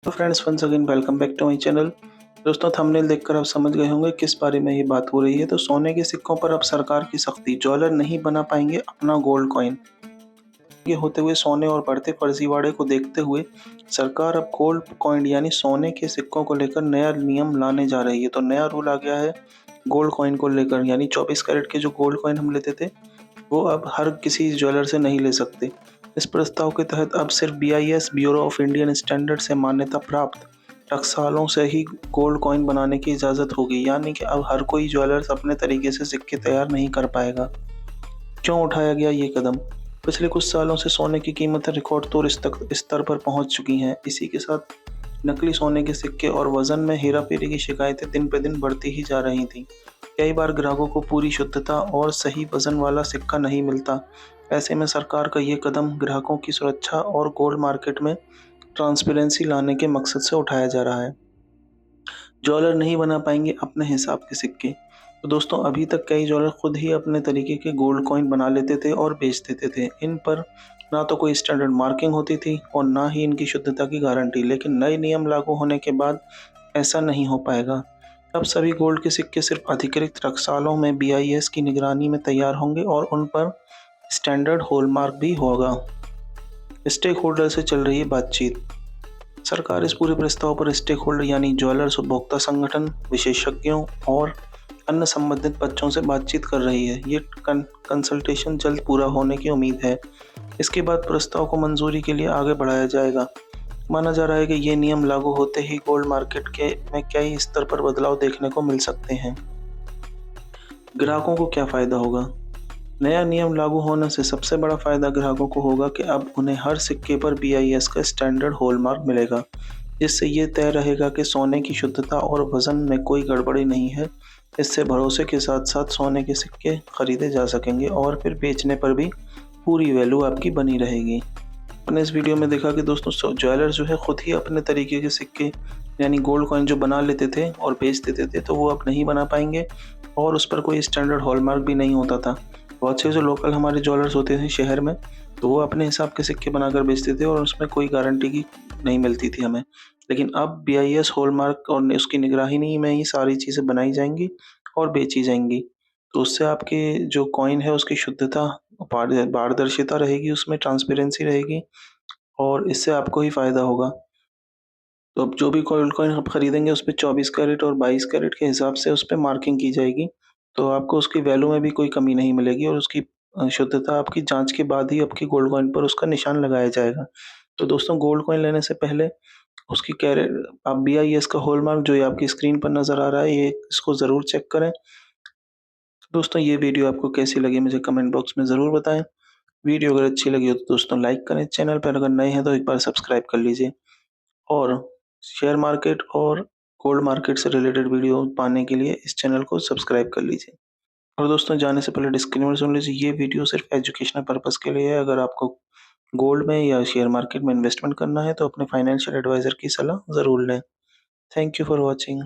तो friends once again welcome back to my channel. दोस्तों thumbnail देखकर आप समझ गए होंगे किस बारे में ये बात हो रही है। तो सोने के सिक्कों पर अब सरकार की सख्ती, ज्वेलर नहीं बना पाएंगे अपना गोल्ड कॉइन। ये होते हुए सोने और बढ़ते फर्जीवाड़े को देखते हुए सरकार अब गोल्ड कॉइन यानी सोने के सिक्कों को लेकर नया नियम लाने जा रही है। तो नया रूल आ गया है गोल्ड कॉइन को लेकर, यानी 24 कैरेट के जो गोल्ड कॉइन हम लेते थे वो अब हर किसी ज्वेलर से नहीं ले सकते। इस प्रस्ताव के तहत अब सिर्फ BIS bureau of Indian standard से मान्यता प्राप्त टकसालों से ही गोल्ड कॉइन बनाने की इजाज़त होगी, यानी कि अब हर कोई ज्वेलर्स अपने तरीके से सिक्के तैयार नहीं कर पाएगा। क्यों उठाया गया ये कदम? पिछले कुछ सालों से सोने की कीमतें रिकॉर्ड तोड़ स्तर पर पहुंच चुकी हैं। इसी के साथ नकली सोने के सिक्के और वजन में हेराफेरी की शिकायतें दिन प्रतिदिन बढ़ती ही जा रही थीं। कई बार ग्राहकों को पूरी शुद्धता और सही वजन वाला सिक्का नहीं मिलता। ऐसे में सरकार का ये कदम ग्राहकों की सुरक्षा और गोल्ड मार्केट में ट्रांसपेरेंसी लाने के मकसद से उठाया जा रहा है। ज्वेलर नहीं बना पाएंगे अपने हिसाब के सिक्के। तो दोस्तों अभी तक कई ज्वेलर खुद ही अपने तरीके के गोल्ड कॉइन बना लेते थे और बेच देते थे। इन पर ना तो कोई स्टैंडर्ड मार्किंग होती थी और ना ही इनकी शुद्धता की गारंटी। लेकिन नए नियम लागू होने के बाद ऐसा नहीं हो पाएगा। अब सभी गोल्ड के सिक्के सिर्फ अधिकृत टकसालों में बीआईएस की निगरानी में तैयार होंगे और उन पर स्टैंडर्ड हॉलमार्क भी होगा। स्टेक होल्डर से चल रही है बातचीत। सरकार इस पूरे प्रस्ताव पर स्टेक होल्डर यानी ज्वेलर्स, उपभोक्ता संगठन, विशेषज्ञों और अन्य संबंधित पक्षों से बातचीत कर रही है। ये कंसल्टेशन जल्द पूरा होने की उम्मीद है। इसके बाद प्रस्ताव को मंजूरी के लिए आगे बढ़ाया जाएगा। माना जा रहा है कि ये नियम लागू होते ही गोल्ड मार्केट के में कई स्तर पर बदलाव देखने को मिल सकते हैं। ग्राहकों को क्या फायदा होगा? नया नियम लागू होने से सबसे बड़ा फायदा ग्राहकों को होगा कि अब उन्हें हर सिक्के पर बीआईएस का स्टैंडर्ड हॉलमार्क मिलेगा, जिससे ये तय रहेगा कि सोने की शुद्धता और वजन में कोई गड़बड़ी नहीं है। इससे भरोसे के साथ साथ सोने के सिक्के खरीदे जा सकेंगे और फिर बेचने पर भी पूरी वैल्यू आपकी बनी रहेगी। मैंने इस वीडियो में देखा कि दोस्तों ज्वेलर जो है खुद ही अपने तरीके के सिक्के यानी गोल्ड कॉइन जो बना लेते थे और बेच देते थे, तो वो अब नहीं बना पाएंगे और उस पर कोई स्टैंडर्ड हॉलमार्क भी नहीं होता था। बहुत से जो लोकल हमारे ज्वेलर्स होते थे शहर में, तो वो अपने हिसाब के सिक्के बनाकर बेचते थे और उसमें कोई गारंटी की नहीं मिलती थी हमें। लेकिन अब बीआईएस हॉलमार्क और उसकी निगरानी में ही सारी चीज़ें बनाई जाएंगी और बेची जाएंगी। तो उससे आपके जो कॉइन है उसकी शुद्धता, पारदर्शिता रहेगी, उसमें ट्रांसपेरेंसी रहेगी और इससे आपको ही फ़ायदा होगा। तो अब जो भी गोल्ड कॉइन आप खरीदेंगे उस पे 24 कैरेट और 22 कैरेट के हिसाब से उस पे मार्किंग की जाएगी। तो आपको उसकी वैल्यू में भी कोई कमी नहीं मिलेगी और उसकी शुद्धता आपकी जाँच के बाद ही आपकी गोल्ड कॉइन पर उसका निशान लगाया जाएगा। तो दोस्तों गोल्ड कॉइन लेने से पहले उसकी कैरेट आप बीआईएस का हॉलमार्क जो ये आपकी स्क्रीन पर नज़र आ रहा है, ये इसको ज़रूर चेक करें। दोस्तों ये वीडियो आपको कैसी लगी मुझे कमेंट बॉक्स में ज़रूर बताएँ। वीडियो अगर अच्छी लगी हो तो दोस्तों लाइक करें, चैनल पर अगर नए हैं तो एक बार सब्सक्राइब कर लीजिए और शेयर मार्केट और गोल्ड मार्केट से रिलेटेड वीडियो पाने के लिए इस चैनल को सब्सक्राइब कर लीजिए। और दोस्तों जाने से पहले डिस्क्लेमर सुन लीजिए, ये वीडियो सिर्फ एजुकेशनल पर्पस के लिए है। अगर आपको गोल्ड में या शेयर मार्केट में इन्वेस्टमेंट करना है तो अपने फाइनेंशियल एडवाइजर की सलाह ज़रूर लें। Thank you for watching.